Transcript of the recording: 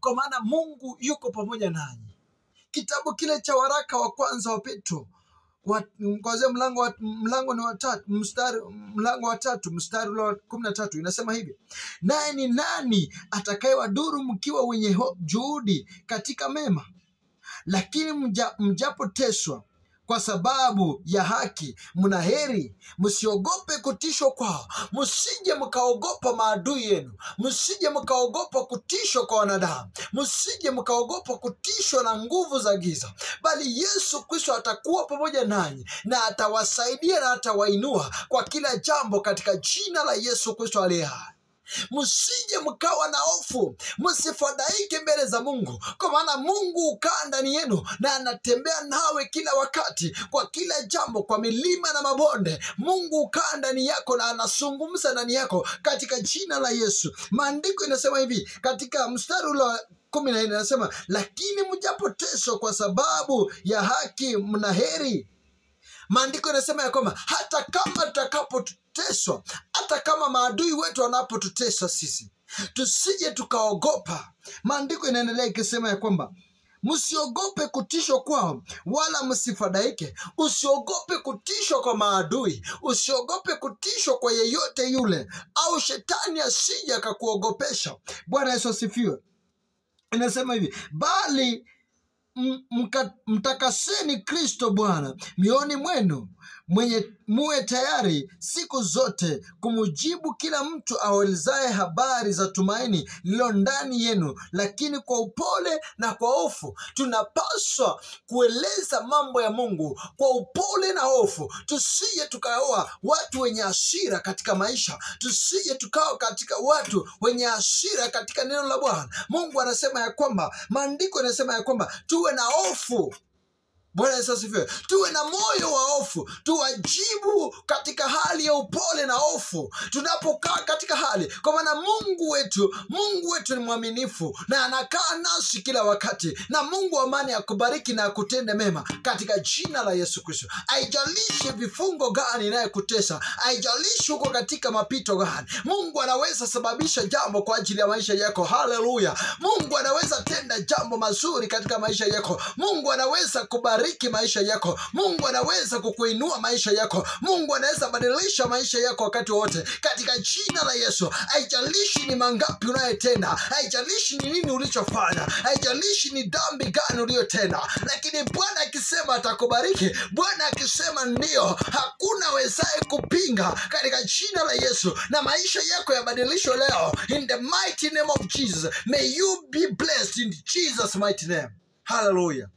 kwa maana Mungu yuko pamoja nanyi. Kitabu kile cha waraka wa kwanza wa Petro, kwanzia mlango wa 3 mstari wa 13 inasema hivi: naye ni nani atakayewadhuru mkiwa wenye juhudi katika mema? Lakini mjapoteswa kwa sababu ya haki, mna heri. Msiogope kutishwa kwao. Msije mkaogopa maadui yenu, msije mkaogopa kutishwa kwa wanadamu, msije mkaogopa kutishwa na nguvu za giza, bali Yesu Kristo atakuwa pamoja nanyi na atawasaidia na atawainua kwa kila jambo katika jina la Yesu Kristo aliye hai. Msije mkawa na hofu, msifadhaike mbele za Mungu, kwa maana Mungu ukaa ndani yenu na anatembea nawe kila wakati kwa kila jambo, kwa milima na mabonde. Mungu ukaa ndani yako na anazungumza ndani yako katika jina la Yesu. Maandiko inasema hivi katika mstari wa 14 inasema, lakini mjapoteswa kwa sababu ya haki, mna heri. Maandiko yanasema ya kwamba hata kama tutakapoteswa, hata kama maadui wetu wanapotutesa sisi, tusije tukaogopa. Maandiko inaendelea ikisema ya kwamba msiogope kutishwa kwao, wala msifadhaike. Usiogope kutishwa kwa maadui, usiogope kutishwa kwa yeyote yule, au shetani asije akakuogopesha. Bwana Yesu asifiwe. Inasema hivi, bali mtakaseni Kristo Bwana mioyoni mwenu, muwe tayari siku zote kumjibu kila mtu awezaye habari za tumaini lililo ndani yenu, lakini kwa upole na kwa hofu. Tunapaswa kueleza mambo ya Mungu kwa upole na hofu. Tusije tukawa watu wenye hasira katika maisha, tusije tukawa katika watu wenye hasira katika neno la Bwana. Mungu anasema ya kwamba, maandiko yanasema ya kwamba tuwe na hofu. Bwana Yesu asifiwe. Tuwe na moyo wa hofu, tuwajibu katika hali ya upole na hofu tunapokaa katika hali, kwa maana Mungu wetu ni mwaminifu na anakaa nasi kila wakati. Na Mungu wa amani akubariki na akutende mema katika jina la Yesu Kristo. Haijalishi vifungo gani inayokutesa, haijalishi uko katika mapito gani, Mungu anaweza sababisha jambo kwa ajili ya maisha yako. Haleluya. Mungu anaweza tenda jambo mazuri katika maisha yako. Mungu anaweza kubariki maisha yako. Mungu anaweza kukuinua maisha yako. Mungu anaweza badilisha maisha yako wakati wote katika jina la Yesu. Haijalishi ni mangapi unayotenda, haijalishi ni nini ulichofanya, haijalishi ni dhambi gani uliyotenda, lakini Bwana akisema atakubariki, Bwana akisema ndio, hakuna wezaye kupinga katika jina la Yesu. Na maisha yako yabadilishwe leo in the mighty name of Jesus. May you be blessed in Jesus mighty name. Hallelujah.